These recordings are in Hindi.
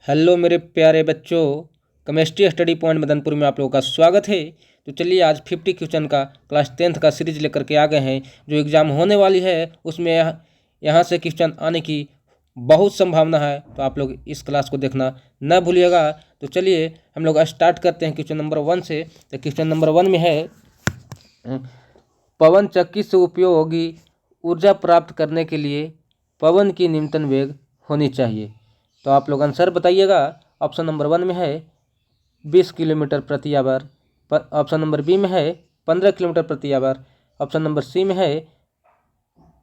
हेलो मेरे प्यारे बच्चों, केमिस्ट्री स्टडी पॉइंट मदनपुर में आप लोगों का स्वागत है। तो चलिए आज 50 क्वेश्चन का क्लास 10th का सीरीज लेकर के आ गए हैं। जो एग्ज़ाम होने वाली है उसमें यहाँ से क्वेश्चन आने की बहुत संभावना है, तो आप लोग इस क्लास को देखना न भूलिएगा। तो चलिए हम लोग स्टार्ट करते हैं क्वेश्चन नंबर 1 से। तो क्वेश्चन नंबर 1 में है, पवन चक्की से उपयोगी ऊर्जा प्राप्त करने के लिए पवन की न्यूनतम वेग होनी चाहिए। तो आप लोग आंसर बताइएगा। ऑप्शन नंबर 1 में है 20 किलोमीटर प्रति आवर, ऑप्शन नंबर बी में है 15 किलोमीटर प्रति आवर, ऑप्शन नंबर सी में है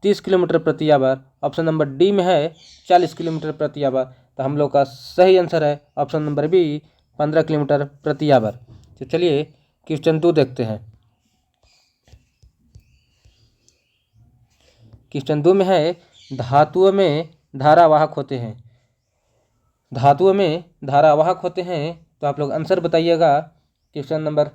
30 किलोमीटर प्रति आवर, ऑप्शन नंबर डी में है 40 किलोमीटर प्रति आवर। तो हम लोग का सही आंसर है ऑप्शन नंबर बी, 15 किलोमीटर प्रति आवर। तो चलिए क्वेश्चन 2 देखते हैं। क्वेश्चन 2 में है, धातुओं में धारावाहक होते हैं। धातुओं में धारावाहक होते हैं, तो आप लोग आंसर बताइएगा। क्वेश्चन नंबर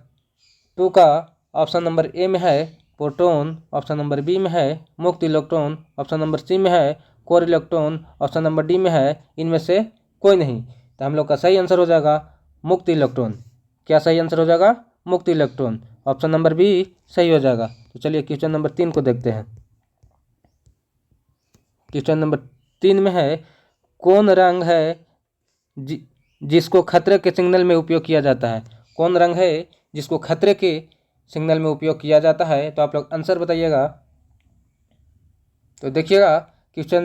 2 का ऑप्शन नंबर ए में है प्रोटॉन, ऑप्शन नंबर बी में है मुक्त इलेक्ट्रॉन, ऑप्शन नंबर सी में है core electron, option number D में है इनमें से कोई नहीं। तो हम लोग का सही आंसर हो जाएगा मुक्त इलेक्ट्रॉन। क्या सही आंसर हो जाएगा? मुक्त इलेक्ट्रॉन। ऑप्शन नंबर बी सही हो जाएगा। तो चलिए क्वेश्चन नंबर 3 को देखते हैं। क्वेश्चन नंबर 3 में है, कौन रंग है जिसको खतरे के सिग्नल में उपयोग किया जाता है? कौन रंग है जिसको खतरे के सिग्नल में उपयोग किया जाता है? तो आप लोग आंसर बताइएगा। तो देखिएगा क्वेश्चन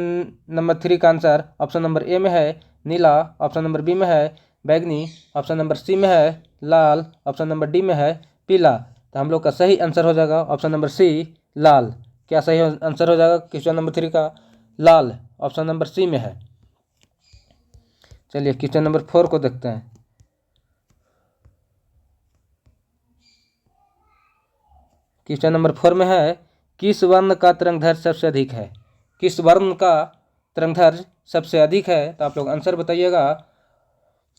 नंबर 3 का आंसर ऑप्शन नंबर ए में है नीला, ऑप्शन नंबर बी में है बैगनी, ऑप्शन नंबर सी में है लाल, ऑप्शन नंबर डी में है पीला। तो हम लोग का सही आंसर हो जाएगा ऑप्शन नंबर सी, लाल। क्या सही आंसर हो जाएगा क्वेश्चन नंबर 3 का? लाल, ऑप्शन नंबर सी में है। चलिए क्वेश्चन नंबर 4 को देखते हैं। क्वेश्चन नंबर 4 में है, किस वर्ण का तरंगदैर्घ्य सबसे अधिक है? किस वर्ण का तरंगदैर्घ्य सबसे अधिक है? तो आप लोग आंसर बताइएगा।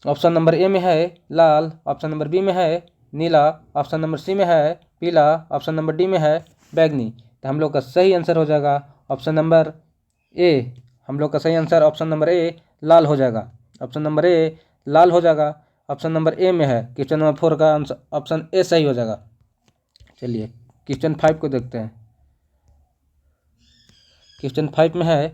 ऑप्शन नंबर ए में है लाल, ऑप्शन नंबर बी में है नीला, ऑप्शन नंबर सी में है पीला, ऑप्शन नंबर डी में है बैगनी। तो हम लोग का सही आंसर हो जाएगा ऑप्शन नंबर ए। हम लोग का सही आंसर ऑप्शन नंबर ए, लाल हो जाएगा। ऑप्शन नंबर ए लाल हो जाएगा। ऑप्शन नंबर ए में है। क्वेश्चन नंबर 4 का आंसर ऑप्शन ए सही हो जाएगा। चलिए क्वेश्चन 5 को देखते हैं। क्वेश्चन 5 में है,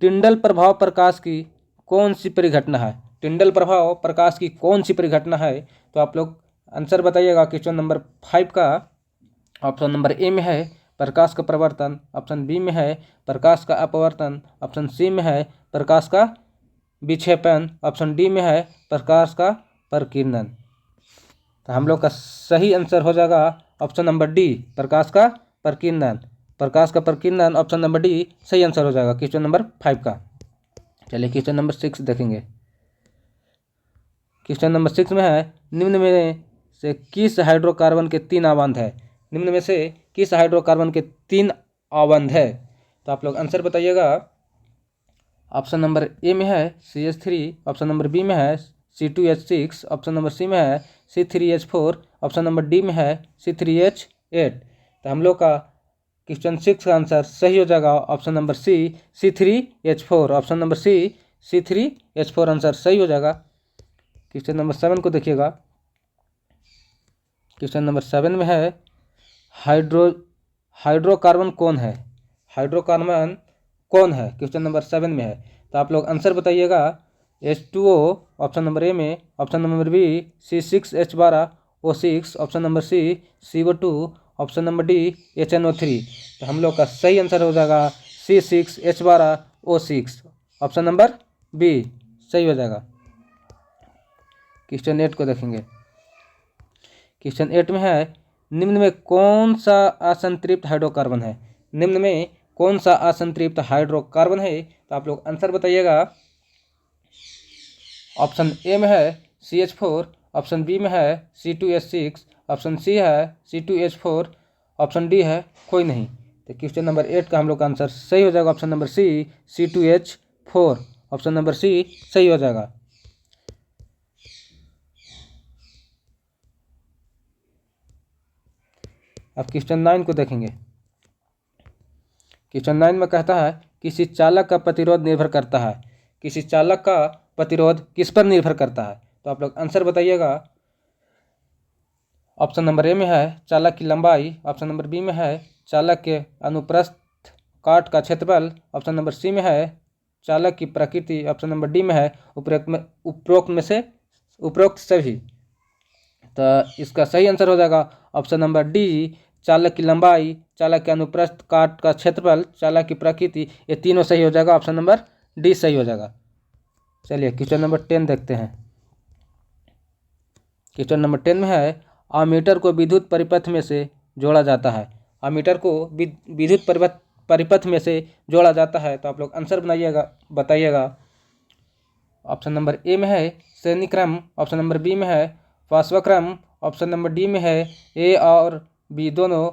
टिंडल प्रभाव प्रकाश की कौन सी परिघटना है? टिंडल प्रभाव प्रकाश की कौन सी परिघटना है? तो आप लोग आंसर बताइएगा। क्वेश्चन नंबर 5 का ऑप्शन नंबर ए में है प्रकाश का प्रवर्तन, ऑप्शन बी में है प्रकाश का अपवर्तन, ऑप्शन सी में है प्रकाश का विक्षेपण, ऑप्शन डी में है प्रकाश का प्रकीर्णन। तो हम लोग का सही आंसर हो जाएगा ऑप्शन नंबर डी, प्रकाश का प्रकीर्णन। प्रकाश का प्रकीर्णन, ऑप्शन नंबर डी सही आंसर हो जाएगा क्वेश्चन नंबर 5 का। चलिए क्वेश्चन नंबर 6 देखेंगे। क्वेश्चन नंबर 6 में है, निम्न में से किस हाइड्रोकार्बन के 3 आबंध है? निम्न में से किस हाइड्रोकार्बन के 3 आबंध है? तो आप लोग आंसर बताइएगा। ऑप्शन नंबर ए में है CH3, ऑप्शन नंबर बी में है C2H6, ऑप्शन नंबर सी में है C3H4, ऑप्शन नंबर डी में है C3H8। तो हम लोग का क्वेश्चन 6 का आंसर सही हो जाएगा option number C, C3H4। Option number C, C3H4 answer सही हो जाएगा। क्वेश्चन नंबर 7 को देखिएगा। क्वेश्चन नंबर 7 में है, हाइड्रोकार्बन कौन है? हाइड्रोकार्बन कौन है क्वेश्चन नंबर 7 में है। तो आप लोग आंसर बताइएगा। H2O, ऑप्शन नंबर ए में, option number B C6H12O6, option number C CO2, option number D HNO3। तो हम लोग का सही आंसर हो जाएगा C6H12O6, ऑप्शन नंबर बी सही हो जाएगा। क्वेश्चन 8 को देखेंगे। क्वेश्चन 8 में है, निम्न में कौन सा असंतृप्त हाइड्रोकार्बन है? निम्न में कौन सा असंतृप्त हाइड्रोकार्बन है? तो आप लोग आंसर बताइएगा। ऑप्शन ए में है CH4, ऑप्शन बी में है C2H6, ऑप्शन सी है C2H4, ऑप्शन डी है कोई नहीं। तो क्वेश्चन नंबर 8 का हम लोग का आंसर सही हो जाएगा option number C, C2H4। Option number C सही हो जाएगा। अब क्वेश्चन 9 को देखेंगे। क्वेश्चन 9 में कहता है, किसी चालक का प्रतिरोध निर्भर करता है। किसी चालक का प्रतिरोध किस पर निर्भर करता है? तो आप लोग आंसर बताइएगा। ऑप्शन नंबर ए में है चालक की लंबाई, ऑप्शन नंबर बी में है चालक के अनुप्रस्थ काट का क्षेत्रफल, ऑप्शन नंबर सी में है चालक की प्रकृति, ऑप्शन नंबर डी में है उपरोक्त सभी। तो इसका सही आंसर हो जाएगा ऑप्शन नंबर डी, चालक की लंबाई, चालक के अनुप्रस्थ काट का क्षेत्रफल, चालक की प्रकृति, ये तीनों सही हो जाएगा। ऑप्शन नंबर डी सही हो जाएगा। चलिए क्वेश्चन नंबर 10 देखते हैं। क्वेश्चन नंबर 10 में है अमीटर को विद्युत परिपथ में से जोड़ा जाता है। अमीटर को विद्युत परिपथ में से जोड़ा जाता है। तो आप लोग आंसर बताइएगा। ऑप्शन नंबर ए में है श्रेणी क्रम, ऑप्शन नंबर बी में है पार्श्वक्रम, ऑप्शन नंबर डी में है ए और बी दोनों,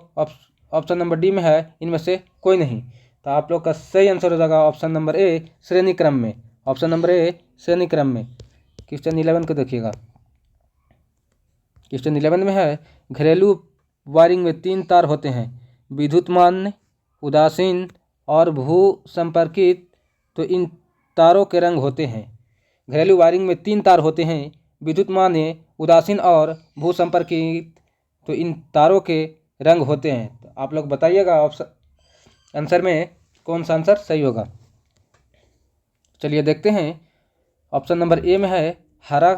ऑप्शन नंबर डी में है इनमें से कोई नहीं। तो आप लोग का सही आंसर हो जाएगा ऑप्शन नंबर ए श्रेणी क्रम में। ऑप्शन नंबर ए श्रेणी क्रम में। क्वेश्चन 11 को देखिएगा। क्वेश्चन 11 में है घरेलू वायरिंग में 3 तार होते हैं, विद्युतमान्य, उदासीन और भू संपर्कित। तो इन तारों के रंग होते हैं। घरेलू वायरिंग में 3 तार होते हैं, विद्युतमान्य, उदासीन और भू संपर्कित। तो इन तारों के रंग होते हैं। तो आप लोग बताइएगा ऑप्शन आंसर में कौन सा आंसर सही होगा। चलिए देखते हैं। ऑप्शन नंबर ए में है हरा,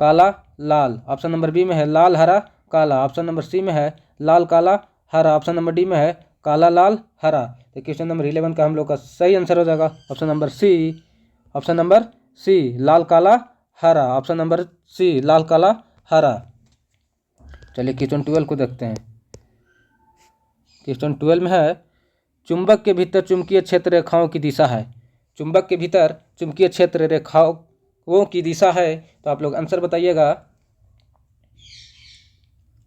काला, लाल, ऑप्शन नंबर बी में है लाल, हरा, काला, ऑप्शन नंबर सी में है लाल, काला, हरा, ऑप्शन नंबर डी में है काला, लाल, हरा। तो क्वेश्चन नंबर 11 का हम लोग का सही आंसर हो जाएगा option number C. Option number C लाल, काला, हरा, ऑप्शन नंबर सी लाल, काला, हरा। चलिए क्वेश्चन 12 को देखते हैं। क्वेश्चन 12 में है चुंबक के भीतर चुंबकीय क्षेत्र रेखाओं की दिशा है। चुंबक के भीतर चुंबकीय क्षेत्र रेखाओं की दिशा है। तो आप लोग आंसर बताइएगा।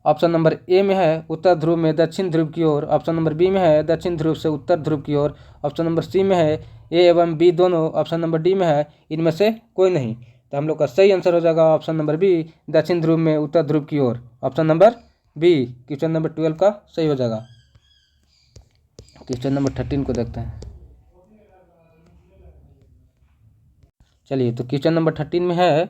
ऑप्शन नंबर ए में है उत्तर ध्रुव में दक्षिण ध्रुव की ओर, ऑप्शन नंबर बी में है दक्षिण ध्रुव से उत्तर ध्रुव की ओर, ऑप्शन नंबर सी में है ए एवं बी दोनों, ऑप्शन नंबर डी में है इनमें से कोई नहीं। तो हम लोग का सही आंसर हो जाएगा ऑप्शन नंबर बी दक्षिण ध्रुव में उत्तर ध्रुव की ओर, option number B question number 12 का सही हो जाएगा। क्वेश्चन नंबर 13 को देखते हैं। चलिए तो क्वेश्चन नंबर 13 में है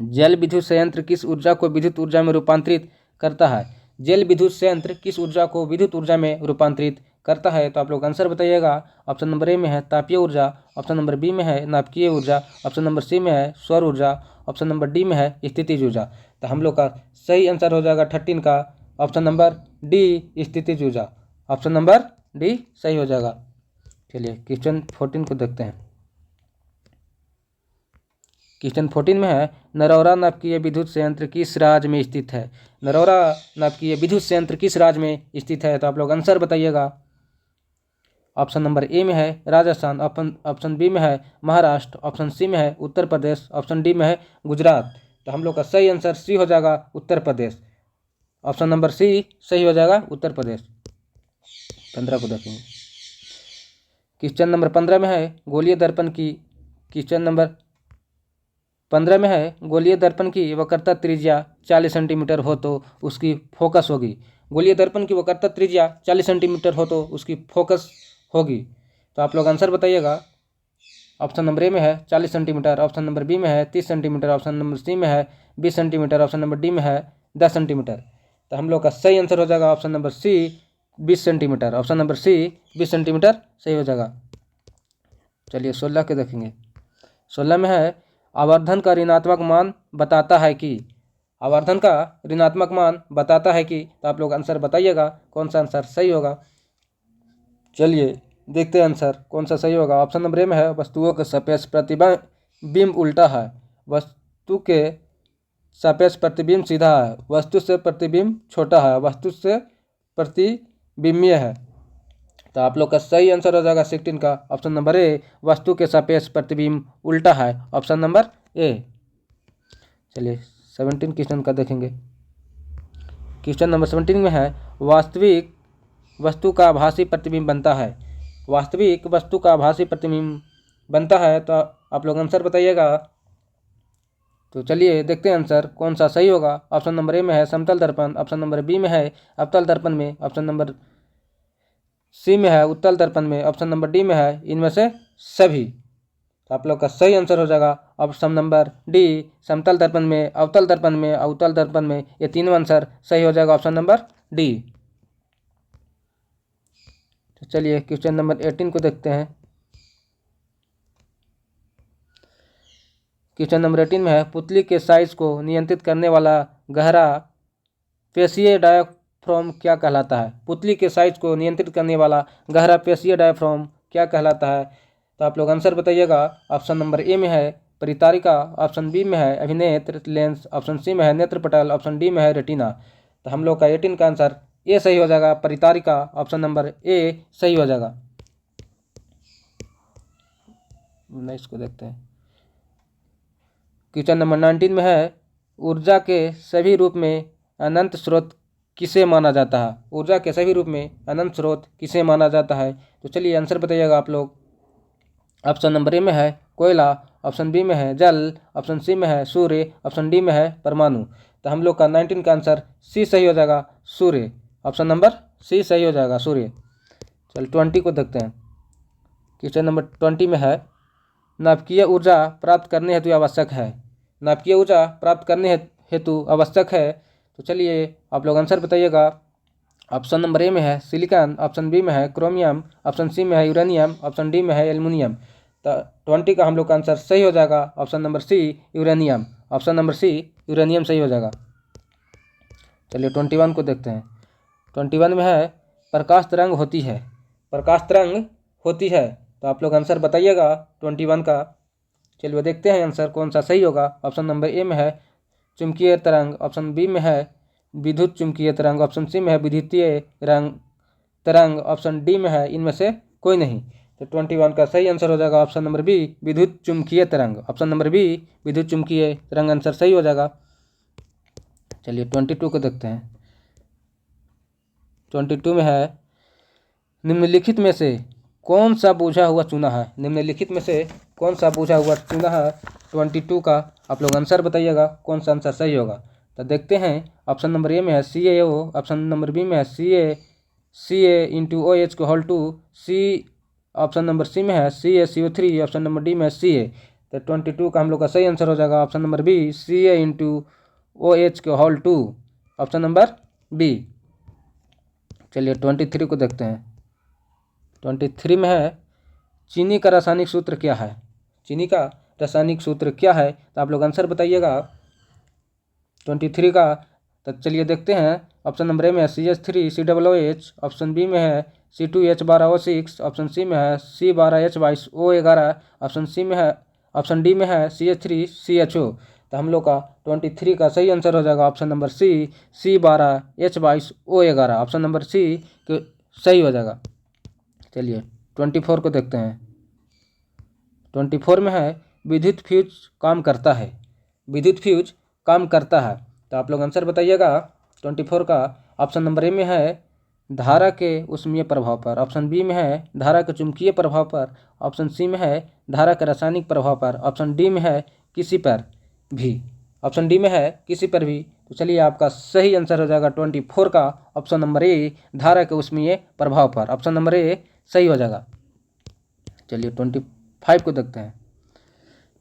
जल विद्युत संयंत्र किस ऊर्जा को विद्युत ऊर्जा में रूपांतरित करता है। जल विद्युत संयंत्र किस ऊर्जा को विद्युत ऊर्जा में रूपांतरित करता है। तो आप लोग आंसर बताइएगा। ऑप्शन नंबर ए में है तापीय ऊर्जा, ऑप्शन नंबर बी में है नाभिकीय ऊर्जा, ऑप्शन नंबर सी में है सौर ऊर्जा, ऑप्शन नंबर डी में है स्थितिज ऊर्जा। तो हम लोग का सही आंसर हो जाएगा 13 का ऑप्शन नंबर डी स्थितिज ऊर्जा, ऑप्शन नंबर डी सही हो जाएगा। चलिए क्वेश्चन 14 को देखते हैं। क्वेश्चन 14 में है नरौरा नाभिकीय विद्युत संयंत्र किस राज्य में स्थित है। नरौरा नाभिकीय विद्युत संयंत्र किस राज्य में स्थित है। तो आप लोग आंसर बताइएगा। ऑप्शन नंबर ए में है राजस्थान, ऑप्शन बी में है महाराष्ट्र, ऑप्शन सी में है उत्तर प्रदेश, ऑप्शन डी में है गुजरात। तो हम लोग का सही आंसर सी हो जाएगा Uttar Pradesh, option number C सही हो जाएगा उत्तर प्रदेश। 15 को देखेंगे। क्वेश्चन नंबर 15 में है गोलीय दर्पण की, क्वेश्चन नंबर 15 में है गोलीय दर्पण की वक्रता त्रिज्या 40 सेंटीमीटर हो तो उसकी फोकस होगी। गोलीय दर्पण की वक्रता त्रिज्या 40 सेंटीमीटर हो तो उसकी फोकस होगी। तो आप लोग आंसर बताइएगा। ऑप्शन नंबर ए में है 40 सेंटीमीटर, ऑप्शन नंबर बी में है 30 सेंटीमीटर, ऑप्शन नंबर सी में है 20 सेंटीमीटर, ऑप्शन नंबर डी में है 10 सेंटीमीटर। तो हम लोग का सही आंसर हो जाएगा option number C 20 centimetre, option number C 20 centimetre सही हो जाएगा। चलिए 16 के देखेंगे। 16 में है आवर्धन का ऋणात्मक मान बताता है कि, आवर्धन का ऋणात्मक मान बताता है कि। तो आप लोग आंसर बताइएगा कौन सा आंसर सही होगा। चलिए देखते हैं आंसर कौन सा सही होगा। ऑप्शन नंबर ए में है वस्तुओं के सापेक्ष प्रतिबिंब उल्टा है, वस्तु के सापेक्ष प्रतिबिंब सीधा है, वस्तु से प्रतिबिंब छोटा है, वस्तु से प्रतिबिंबीय है। तो आप लोग का सही आंसर हो जाएगा 16 का ऑप्शन नंबर ए वस्तु के सापेक्ष प्रतिबिंब उल्टा है, ऑप्शन नंबर ए। चलिए 17 क्वेश्चन का देखेंगे। क्वेश्चन नंबर 17 में है वास्तविक वस्तु का आभासी प्रतिबिंब बनता है। वास्तविक वस्तु का आभासी प्रतिबिंब बनता है। तो आप लोग आंसर बताइएगा। तो चलिए देखते हैं आंसर कौन सा सही होगा। ऑप्शन नंबर ए में है समतल दर्पण, ऑप्शन नंबर बी में है अवतल दर्पण में, ऑप्शन नंबर सी में है उत्तल दर्पण में, ऑप्शन नंबर डी में है इनमें से सभी। तो आप लोग का सही आंसर हो जाएगा ऑप्शन नंबर डी, समतल दर्पण में, अवतल दर्पण में, अवतल दर्पण में। ये तीनों आंसर सही हो जाएगा ऑप्शन नंबर डी। तो चलिए क्वेश्चन नंबर 18 को देखते हैं। क्वेश्चन नंबर 18 में है, पुतली के साइज को नियंत्रित करने वाला गहरा पेशीय डायाफ्राम क्या कहलाता है? पुतली के साइज को नियंत्रित करने वाला गहरा पेशीय डायाफ्राम क्या कहलाता है? तो आप लोग आंसर बताइएगा। ऑप्शन नंबर ए में है परितारिका, ऑप्शन बी में है अभिनेत्र लेंस, ऑप्शन सी में है नेत्रपटल, ऑप्शन डी में है रेटिना। तो हम लोग का 18 का आंसर ए सही हो जाएगा, परितारिका, ऑप्शन नंबर ए सही हो जाएगा। नेक्स्ट को देखते हैं। क्वेश्चन नंबर 19 में है, ऊर्जा के सभी रूप में अनंत स्रोत किसे माना जाता है? ऊर्जा के सभी रूप में अनंत स्रोत किसे माना जाता है? तो चलिए आंसर बताइएगा आप लोग। ऑप्शन नंबर ए में है कोयला, ऑप्शन बी में है जल, ऑप्शन सी में है सूर्य, ऑप्शन डी में है परमाणु। तो हम लोग का 19 का आंसर सी सही हो जाएगा, सूर्य, ऑप्शन नंबर सी सही हो जाएगा, सूर्य। चल 20 को देखते हैं। क्वेश्चन नंबर 20 में है, नाभिकीय ऊर्जा प्राप्त करने हेतु आवश्यक है। नाभिकीय ऊर्जा प्राप्त करने हेतु आवश्यक है। तो चलिए आप लोग आंसर बताइएगा। ऑप्शन नंबर ए में है सिलिकॉन, ऑप्शन बी में है क्रोमियम, ऑप्शन सी में है यूरेनियम, ऑप्शन डी में है एल्युमिनियम। तो 20 का हम लोग का आंसर सही हो जाएगा, option number C uranium, option number C uranium सही हो जाएगा। चलिए 21 को देखते हैं। 21 में है, प्रकाश तरंग होती है, प्रकाश तरंग होती है। तो आप लोग आंसर बताइएगा 21 का। चलिए देखते हैं आंसर कौन सा सही होगा। ऑप्शन नंबर ए में है चुंबकीय तरंग, ऑप्शन बी में है विद्युत चुंबकीय तरंग, ऑप्शन सी में है विद्युतीय तरंग, ऑप्शन डी में है इनमें से कोई नहीं। तो 21 का सही आंसर हो जाएगा ऑप्शन नंबर बी, विद्युत चुंबकीय तरंग, ऑप्शन नंबर बी विद्युत चुंबकीय तरंग आंसर सही हो जाएगा। चलिए 22 को देखते हैं। 22 में है, निम्नलिखित में से कौन सा बूझा हुआ चूना है? निम्नलिखित में से कौन सा बूझा हुआ चूना है? 22 का आप लोग आंसर बताइएगा कौन सा आंसर सही होगा। तो देखते हैं। ऑप्शन नंबर ए में है CaO, ऑप्शन नंबर बी में है Ca इंटू OH को होल 2, सी, ऑप्शन नंबर सी में है CaCO3, ऑप्शन नंबर डी में है Ca। तो 22 का हम लोग का सही आंसर हो जाएगा option number B, Ca into OH के होल 2, ऑप्शन नंबर बी। चलिए 23 को देखते हैं। 23 में है, चीनी का रासायनिक सूत्र क्या है? चीनी का रासायनिक सूत्र क्या है? तो आप लोग आंसर बताइएगा 23 का। तो चलिए देखते हैं। ऑप्शन नंबर ए में है CH3COOH, ऑप्शन बी में है C2H12O6, ऑप्शन सी में है C12H22O11, ऑप्शन डी में है CH3CHO। तो हम लोग का 23 का सही आंसर हो जाएगा option number C, C12H22O11, option number C सही हो जाएगा। चलिए 24 को देखते हैं। 24 में है, विद्युत फ्यूज काम करता है, विद्युत फ्यूज काम करता है। तो आप लोग आंसर बताइएगा 24 का। ऑप्शन नंबर ए में है धारा के ऊष्मीय प्रभाव पर, ऑप्शन बी में है धारा के चुंबकीय प्रभाव पर, ऑप्शन सी में है धारा के रासायनिक प्रभाव पर, ऑप्शन डी में है किसी पर भी, ऑप्शन डी में है किसी पर भी। तो चलिए आपका सही आंसर हो जाएगा 24 का ऑप्शन नंबर ए, धारा के ऊष्मीय प्रभाव पर, ऑप्शन नंबर ए सही हो जाएगा। चलिए 25 को देखते हैं।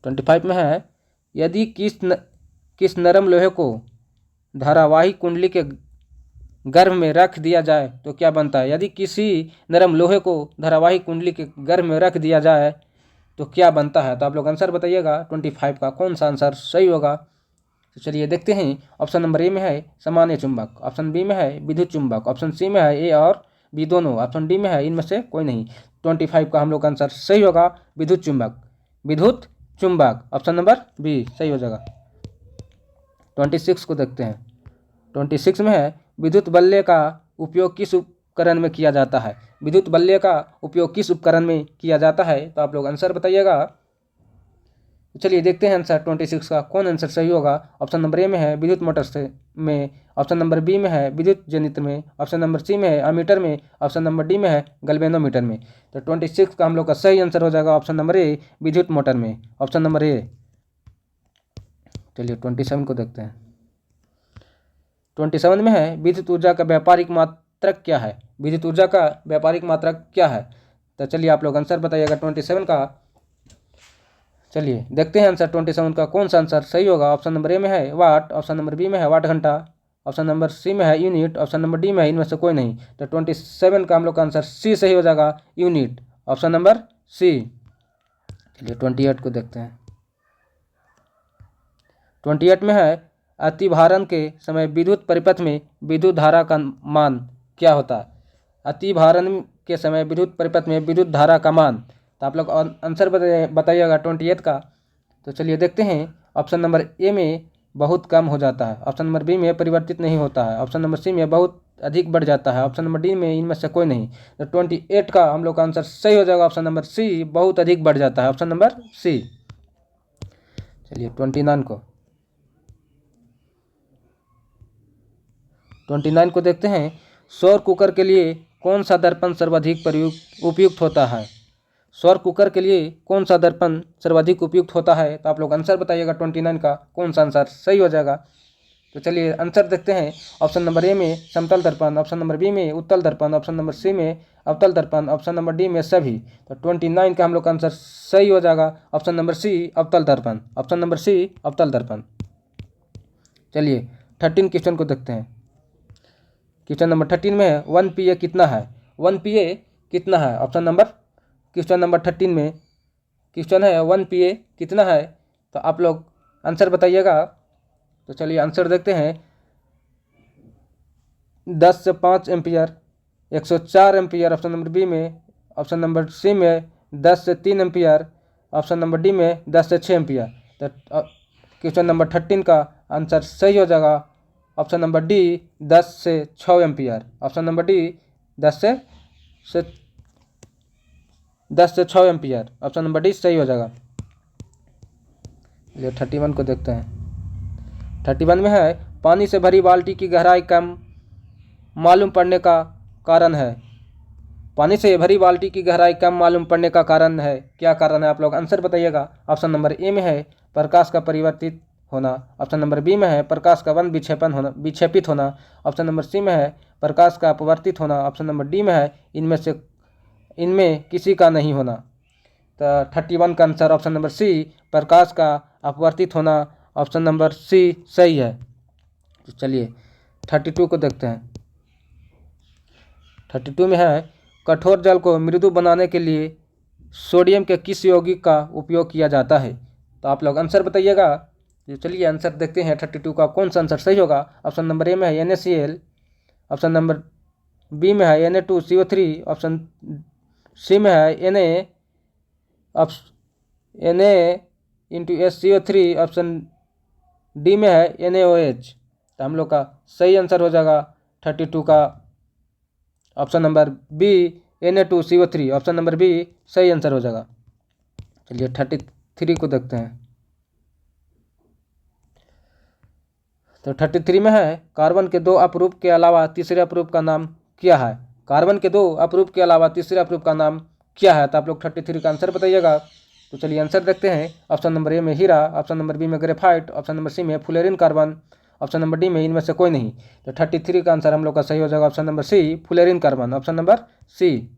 25 में है, यदि किस नरम लोहे को धारावाही कुंडली के गर्भ में रख दिया जाए तो क्या बनता है? यदि किसी नरम लोहे को धारावाही कुंडली के गर्भ में रख दिया जाए तो क्या बनता है? तो आप लोग आंसर बताइएगा 25 का कौन सा आंसर सही होगा। तो चलिए देखते हैं। ऑप्शन नंबर ए में है सामान्य चुंबक, ऑप्शन बी में है विद्युत चुंबक, ऑप्शन सी में है ए और बी दोनों, ऑप्शन डी में है इनमें से कोई नहीं। 25 का हम लोग का आंसर सही होगा विद्युत चुंबक, विद्युत चुंबक, ऑप्शन नंबर बी सही हो जाएगा। 26 को देखते हैं। 26 में है, विद्युत बल्ले का उपयोग किस उपकरण में किया जाता है? विद्युत बल्ले का उपयोग किस उपकरण में किया जाता है? तो आप लोग आंसर बताइएगा। चलिए देखते हैं आंसर 26 का कौन आंसर सही होगा। ऑप्शन नंबर ए में है विद्युत मोटर से में, ऑप्शन नंबर बी में है विद्युत जनित्र में, ऑप्शन नंबर सी में है अमीटर में, ऑप्शन नंबर डी में है गैल्वेनोमीटर में। तो 26 का हम लोग का सही आंसर हो जाएगा ऑप्शन नंबर ए, विद्युत मोटर में, ऑप्शन नंबर ए। चलिए 27 को देखते हैं। 27 में है, विद्युत ऊर्जा का व्यापारिक मात्रक क्या है? विद्युत ऊर्जा का व्यापारिक मात्रक क्या है? तो चलिए आप लोग आंसर बताइएगा 27 का। चलिए देखते हैं आंसर 27 का कौन सा आंसर सही होगा। ऑप्शन नंबर ए में है वाट, ऑप्शन नंबर बी में है वाट घंटा, ऑप्शन नंबर सी में है यूनिट, ऑप्शन नंबर डी में है इनमें से कोई नहीं। तो 27 का हम लोग का आंसर सी सही हो जाएगा, यूनिट, ऑप्शन नंबर सी। चलिए 28 को देखते हैं। 28 में है अतिभारण के समय विद्युत परिपथ में विद्युत धारा का मान क्या होता है। अतिभारण के समय विद्युत परिपथ में विद्युत धारा का मान, तो आप लोग आंसर बताइएगा 28 का। तो चलिए देखते हैं। ऑप्शन नंबर ए में बहुत कम हो जाता है, ऑप्शन नंबर बी में परिवर्तित नहीं होता है, ऑप्शन नंबर सी में बहुत अधिक बढ़ जाता है, ऑप्शन नंबर डी में इनमें से कोई नहीं। तो 28 का हम लोग का आंसर सही हो जाएगा ऑप्शन नंबर सी, बहुत अधिक बढ़ जाता है, ऑप्शन नंबर सी। चलिए 29 को देखते हैं। सौर कुकर के लिए कौन सा दर्पण सर्वाधिक उपयुक्त होता है। सौर कुकर के लिए कौन सा दर्पण सर्वाधिक उपयुक्त होता है, तो आप लोग आंसर बताइएगा 29 का कौन सा आंसर सही हो जाएगा। तो चलिए आंसर देखते हैं। ऑप्शन नंबर ए में समतल दर्पण, ऑप्शन नंबर बी में उत्तल दर्पण, ऑप्शन नंबर सी में अवतल दर्पण, ऑप्शन नंबर डी में सभी। तो 29 का हम लोग का आंसर सही हो जाएगा ऑप्शन नंबर सी अवतल दर्पण, ऑप्शन नंबर सी अवतल दर्पण। चलिए 13 क्वेश्चन को देखते हैं। क्वेश्चन नंबर 13 में है 1 PA कितना है। 1 PA कितना है, ऑप्शन नंबर क्वेश्चन नंबर 13 में क्वेश्चन है 1 PA कितना है, तो आप लोग आंसर बताइएगा। तो चलिए आंसर देखते हैं। 10 से 5 ampere, 104 ampere option number B में, ऑप्शन नंबर सी में 10 से 3 एम्पियर, ऑप्शन नंबर डी में 10 से 6 एम्पियर। तो क्वेश्चन नंबर 13 का आंसर सही हो जाएगा ऑप्शन नंबर डी 10 से 6 एम्पियर, ऑप्शन नंबर डी 10 से 6 एम्पियर, ऑप्शन नंबर डी सही हो जाएगा। ये 31 को देखते हैं। 31 में है पानी से भरी बाल्टी की गहराई कम मालूम पड़ने का कारण है। पानी से भरी बाल्टी की गहराई कम मालूम पड़ने का कारण है, क्या कारण है, आप लोग आंसर बताइएगा। ऑप्शन नंबर ए में है प्रकाश का परिवर्तित होना, ऑप्शन नंबर बी में है प्रकाश का विक्षेपित होना, ऑप्शन नंबर सी में है प्रकाश का अपवर्तित होना, ऑप्शन नंबर डी में है इनमें किसी का नहीं होना। तो 31 का आंसर ऑप्शन नंबर सी प्रकाश का अपवर्तित होना, ऑप्शन नंबर सी सही है। तो चलिए 32 को देखते हैं। 32 में है कठोर जल को मृदु बनाने के लिए सोडियम के किस यौगिक का उपयोग किया जाता है, तो आप लोग आंसर बताइएगा। तो चलिए आंसर देखते हैं 32 का कौन सा आंसर सही होगा। ऑप्शन नंबर ए में है NaCl, ऑप्शन नंबर बी में है Na2CO3, ऑप्शन सी में है Na×SCO3, ऑप्शन डी में है NaOH। तो हम लोग का सही आंसर हो जाएगा 32 का option number B Na2CO3, option number B सही आंसर हो जाएगा। चलिए 33 को देखते हैं। तो 33 में है कार्बन के 2 अपरूप के अलावा तीसरे अपरूप का नाम क्या है। कार्बन के 2 अपरूप के अलावा तीसरे अपरूप का नाम क्या है, तो आप लोग 33 का आंसर बताइएगा। तो चलिए आंसर देखते हैं। ऑप्शन नंबर ए में हीरा, ऑप्शन नंबर बी में ग्रेफाइट, ऑप्शन नंबर सी में fullerene carbon, option number D में इनमें से कोई नहीं। तो 33 का आंसर हम लोग का सही हो जाएगा option number C fullerene carbon, option number C.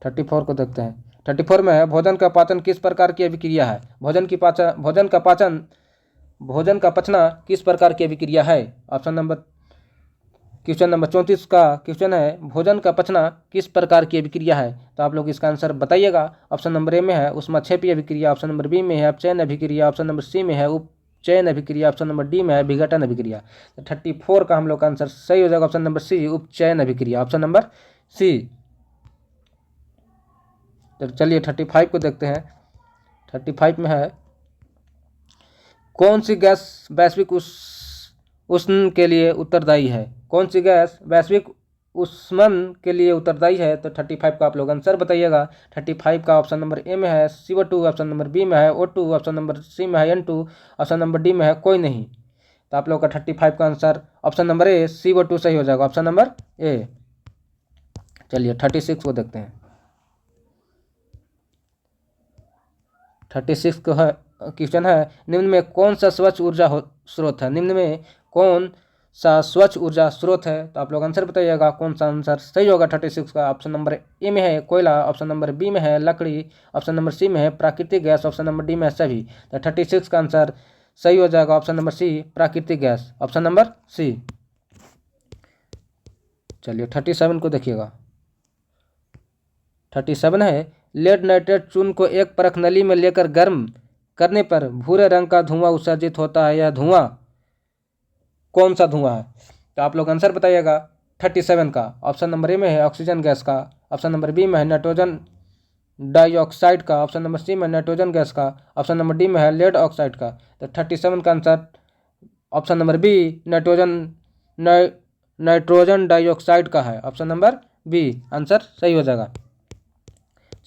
34 को देखते हैं। 34 में है भोजन का पाचन किस प्रकार की अभिक्रिया है। भोजन का पचना किस प्रकार की अभिक्रिया है। क्वेश्चन नंबर 34 का क्वेश्चन है भोजन का पचना किस प्रकार की अभिक्रिया है, तो आप लोग इसका आंसर बताइएगा। ऑप्शन नंबर ए में है ऊष्माक्षेपी अभिक्रिया, ऑप्शन नंबर बी में है अपचयन अभिक्रिया, ऑप्शन नंबर सी में है उपचयन अभिक्रिया, ऑप्शन नंबर डी में है विघटन अभिक्रिया। तो 34 का हम लोग का आंसर सही हो जाएगा ऑप्शन नंबर सी उपचयन अभिक्रिया, ऑप्शन नंबर सी। तो चलिए 35 को देखते हैं। 35 में है कौन सी गैस वैश्विक उष्ण के लिए उत्तरदायी है। कौन सी गैस वैश्विक उष्णन के लिए उत्तरदायी है, तो 35 का आप लोग आंसर बताइएगा। 35 का ऑप्शन नंबर ए में है CO2, ऑप्शन नंबर बी में है O2, ऑप्शन नंबर सी में है N2, ऑप्शन नंबर डी में है कोई नहीं। तो आप लोग का 35 का आंसर ऑप्शन नंबर ए CO2 सही हो जाएगा, ऑप्शन नंबर ए। चलिए 36 को देखते हैं। 36 को है क्वेश्चन है निम्न में कौन सा स्वच्छ ऊर्जा स्रोत है। निम्न में कौन सा स्वच्छ ऊर्जा स्रोत है। तो आप लोग आंसर बताइएगा कौन सा आंसर सही होगा 36 का। ऑप्शन नंबर ए में है कोयला, ऑप्शन नंबर बी में है लकड़ी, ऑप्शन नंबर सी में है प्राकृतिक गैस, ऑप्शन नंबर डी में है सभी। तो 36 का आंसर सही हो जाएगा ऑप्शन नंबर सी, प्राकृतिक गैस, ऑप्शन नंबर सी। चलिए 37 को देखिएगा। 37 है लेड नाइट्रेट चून को एक परख नली में लेकर गर्म करने पर भूरे रंग का धुआं उत्सर्जित होता है। यह धुआं कौन सा धुआं है? तो आप लोग आंसर बताइएगा 37 का। ऑप्शन नंबर ए में है ऑक्सीजन गैस का, ऑप्शन नंबर बी में है नाइट्रोजन डाइऑक्साइड का, ऑप्शन नंबर सी में नाइट्रोजन गैस का, ऑप्शन नंबर डी में है लेड ऑक्साइड का। तो 37 का answer option number B nitrogen dioxide का है, ऑप्शन नंबर बी आंसर सही हो जाएगा।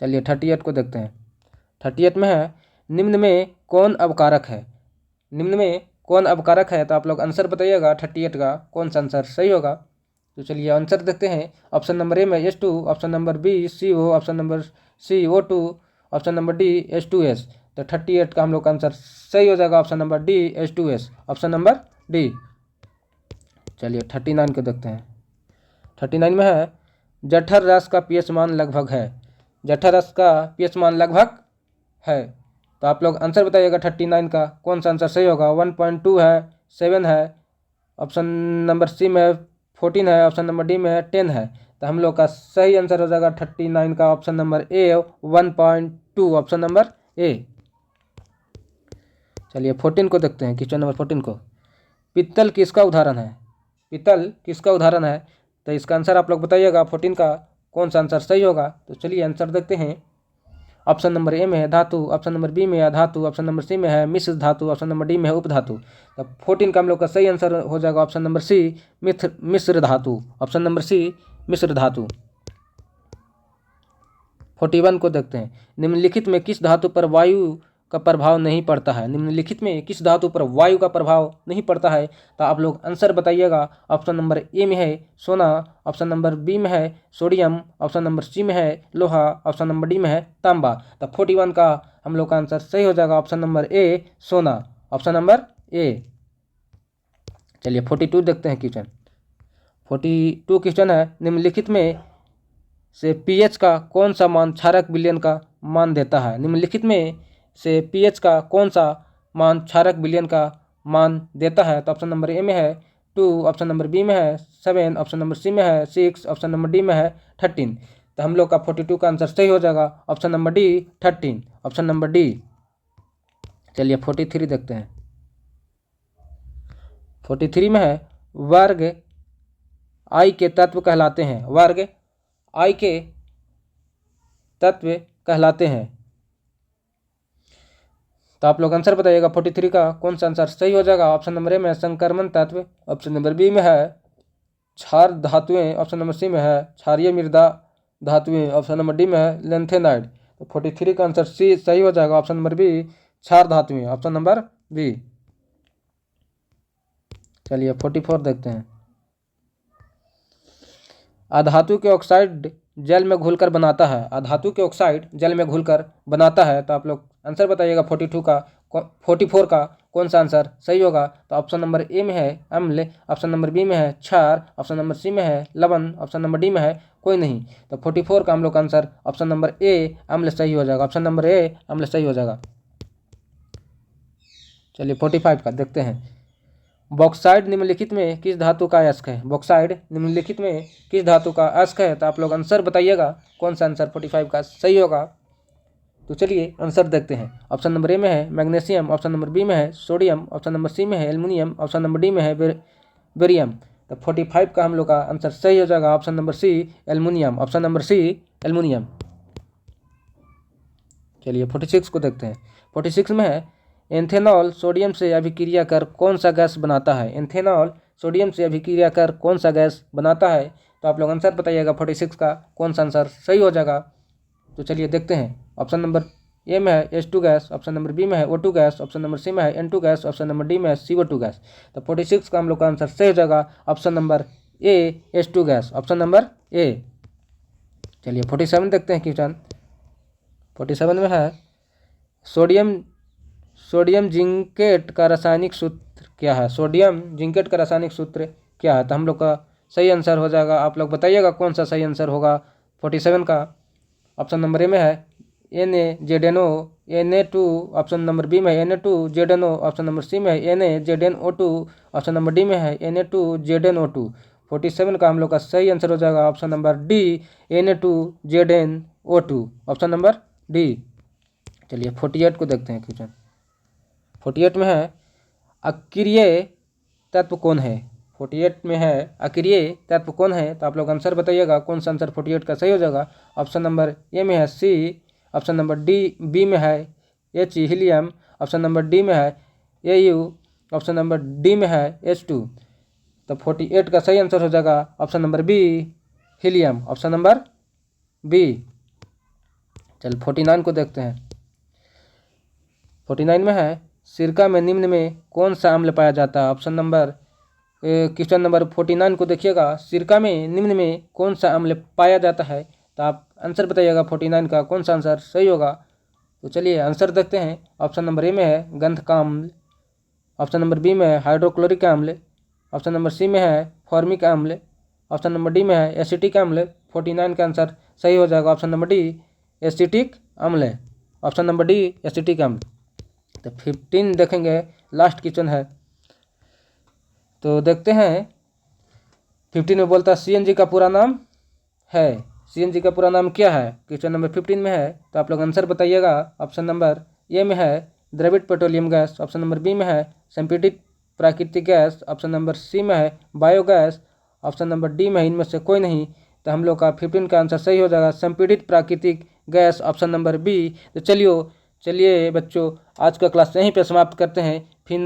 चलिए 38 को देखते हैं। 38 में है निम्न में कौन अवकारक है? निम्न में कौन अवकारक है? तो आप लोग आंसर बताइएगा 38 का कौन सा आंसर सही होगा। तो चलिए आंसर देखते हैं। ऑप्शन नंबर ए में H2, option number B CO, option number C O2, option number D H2S। तो 38 का हम लोग का आंसर सही हो जाएगा option number D H2S, option number D. चलिए 39 को देखते हैं। 39 में है जठर रस का pH मान लगभग है। जठर रस का pH मान लगभग है। तो आप लोग आंसर बताइएगा 39 का कौन सा आंसर सही होगा। 1.2 है, 7 है, ऑप्शन नंबर सी में 14 है, ऑप्शन नंबर डी में है 10 है। तो हम लोग का सही आंसर हो जाएगा 39 का ऑप्शन नंबर ए 1.2, ऑप्शन नंबर ए। चलिए 14 को देखते हैं, क्वेश्चन नंबर 14 को। पित्तल किसका उदाहरण है? पित्तल किसका उदाहरण है? तो इसका आंसर आप लोग बताइएगा 14 का कौन सा आंसर सही होगा। तो चलिए आंसर देखते हैं। ऑप्शन नंबर ए में है धातु, ऑप्शन नंबर बी में है धातु, ऑप्शन नंबर सी में है मिश्र धातु, ऑप्शन नंबर डी में है उपधातु। तो 14 का हम लोग का सही आंसर हो जाएगा ऑप्शन नंबर सी मिश्र धातु, ऑप्शन नंबर सी मिश्र धातु। 41 को देखते हैं। निम्नलिखित में किस धातु पर वायु का प्रभाव नहीं पड़ता है? निम्नलिखित में किस धातु पर वायु का प्रभाव नहीं पड़ता है? तो आप लोग आंसर बताइएगा। ऑप्शन नंबर ए में है सोना, ऑप्शन नंबर बी में है सोडियम, ऑप्शन नंबर सी में है लोहा, ऑप्शन नंबर डी में है तांबा। तो 41 का हम लोग का आंसर सही हो जाएगा ऑप्शन नंबर ए सोना, ऑप्शन नंबर ए। चलिए 42 देखते हैं क्वेश्चन। 42 क्वेश्चन है निम्नलिखित में से pH का कौन सा मान क्षारक विलयन का मान देता है? निम्नलिखित में से pH का कौन सा मान क्षारक विलयन का मान देता है? तो ऑप्शन नंबर ए में है 2, ऑप्शन नंबर बी में है 7, ऑप्शन नंबर सी में है 6, ऑप्शन नंबर डी में है 13। तो हम लोग का 42 का आंसर सही हो जाएगा option number D 13, option number D. चलिए 43 देखते हैं। 43 में है वर्ग आई के तत्व कहलाते हैं। वर्ग आई के तत्व कहलाते हैं। तो आप लोग आंसर बताइएगा 43 का कौन सा आंसर सही हो जाएगा। ऑप्शन नंबर ए में है संक्रमण तत्व, ऑप्शन नंबर बी में है क्षार धातुएं, ऑप्शन नंबर सी में है क्षारीय मृदा धातुएं, ऑप्शन नंबर डी में है लेंथेनाइड। तो 43 का आंसर सी सही हो जाएगा ऑप्शन नंबर बी क्षार धातुएं, ऑप्शन नंबर बी। चलिए 44 देखते हैं। अधातु के ऑक्साइड जल में घुलकर बनाता है। अधातु के ऑक्साइड जल में घुलकर बनाता है। तो आप लोग आंसर बताइएगा 44 का कौन सा आंसर सही होगा। तो ऑप्शन नंबर ए में है अम्ल, ऑप्शन नंबर बी में है क्षार, ऑप्शन नंबर सी में है लवण, ऑप्शन नंबर डी में है कोई नहीं। तो 44 का हम लोग का आंसर ऑप्शन नंबर ए अम्ल सही हो जाएगा, ऑप्शन नंबर ए अम्ल सही हो जाएगा। चलिए 45 का देखते हैं। बॉक्साइड निम्नलिखित में किस धातु का अयस्क है? बॉक्साइड निम्नलिखित में किस धातु का अयस्क है? तो आप लोग आंसर बताइएगा कौन सा आंसर 45 का सही होगा। तो चलिए आंसर देखते हैं। ऑप्शन नंबर ए में है मैग्नीशियम, ऑप्शन नंबर बी में है सोडियम, ऑप्शन नंबर सी में है एल्युमिनियम, ऑप्शन नंबर डी में है बेरियम। तो 45 का हम लोग का आंसर सही हो जाएगा option number C aluminium, option number C aluminium. चलिए 46 को देखते हैं। 46 में है एथेनॉल सोडियम से अभिक्रिया कर कौन सा गैस बनाता है? एथेनॉल सोडियम से अभिक्रिया कर कौन सा गैस बनाता है? तो आप लोग आंसर बताइएगा 46 का कौन सा आंसर सही हो जाएगा। तो चलिए देखते हैं। ऑप्शन नंबर ए में है H2 gas, option number B में है O2 gas, option number C में है N2 gas, option number D में है CO2 गैस। तो 46 का हम लोग का आंसर सही हो जाएगा ऑप्शन नंबर ए H2 गैस, ऑप्शन नंबर ए। चलिए 47 देखते हैं क्वेश्चन। 47 में है सोडियम जिंकेट का रासायनिक सूत्र क्या है? सोडियम जिंकेट का रासायनिक सूत्र क्या है? तो हम लोग का सही आंसर हो जाएगा, आप लोग बताइएगा कौन सा सही आंसर होगा 47 का। ऑप्शन नंबर ए में है NaZNO Na2, option number B में है Na2ZNO, ऑप्शन नंबर सी में है NaZNO2, ऑप्शन नंबर डी में है Na2ZNO2। 47 का हम लोग का सही आंसर हो जाएगा option number D Na2ZNO2, option number D. चलिए 48 को देखते हैं क्वेश्चन। 48 में है अक्रिय तत्व कौन है? 48 में है अक्रिय तत्व कौन है? तो आप लोग आंसर बताइएगा कौन सा आंसर 48 का सही हो जाएगा। ऑप्शन नंबर ए में है सी, ऑप्शन नंबर बी में है H helium, option number D में है Au, ऑप्शन नंबर डी में है H2। तो 48 का सही आंसर हो जाएगा option number B helium, option number B. चल 49 को देखते हैं। 49 में है सिरका में निम्न में कौन सा अम्ल पाया जाता है? ऑप्शन नंबर क्वेश्चन नंबर 49 को देखिएगा, सिरका में निम्न में कौन सा अम्ल पाया जाता है? तो आप आंसर बताइएगा 49 का कौन सा आंसर सही होगा। तो चलिए आंसर देखते हैं। ऑप्शन नंबर ए में है गंध का अम्ल, ऑप्शन नंबर बी में है हाइड्रोक्लोरिक अम्ल, ऑप्शन नंबर सी में है फॉर्मिक अम्ल, ऑप्शन नंबर डी में है एसिटिक अम्ल। 49 का आंसर सही हो जाएगा ऑप्शन नंबर डी एसिटिक अम्ल है, ऑप्शन नंबर डी एसिटिक अम्ल। तो 15 देखेंगे, लास्ट क्वेश्चन है तो देखते हैं। 15 में बोलता है CNG का पूरा नाम है, CNG का पूरा नाम क्या है? क्वेश्चन नंबर 15 में है, तो आप लोग आंसर बताइएगा। ऑप्शन नंबर ए में है द्रवित petroleum gas, option number B में है संपीड़ित प्राकृतिक गैस, ऑप्शन नंबर सी में है बायोगैस, ऑप्शन नंबर डी में है इनमें से कोई नहीं। तो हम लोग का 15 का आंसर सही हो जाएगा संपीड़ित प्राकृतिक गैस, ऑप्शन नंबर बी। तो चलिए बच्चों, आज का क्लास यहीं पे समाप्त करते हैं, फिर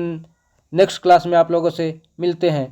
नेक्स्ट क्लास में आप लोगों से मिलते हैं।